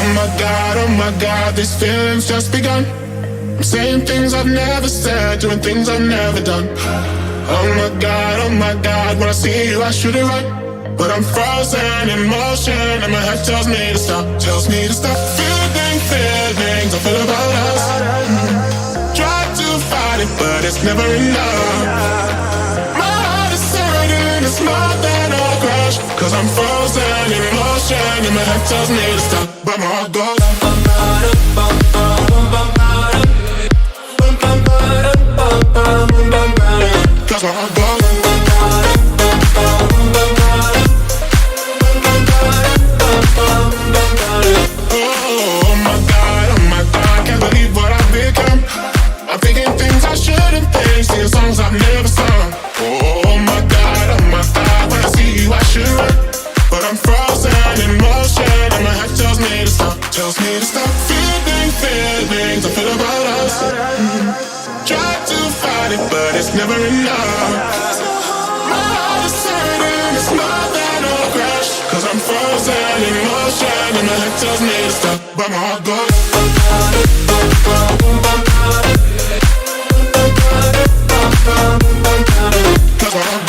Oh my God, these feelings just begun. I'm saying things I've never said, doing things I've never done. Oh my God, when I see you I shoot it right, but I'm frozen in motion and my head tells me to stop, feelings I feel about us. Try to fight it, but it's never enough. My heart is hurting, it's more than a crash, cause I'm frozen in motion and my head tells me to stop, but my heart goes. Cause my heart goes. Oh my God, can't believe what I've become. I'm thinking things I shouldn't think, singing songs I've never sung. Oh my God, when I see you I should run, but I'm frozen in motion and my head tells me to stop, feelings I feel about us. Try to fight it, but it's never enough. My heart is hurting, it's more than a crash, cause I'm frozen in motion and my head tells me to stop, but my heart goes. Cause my heart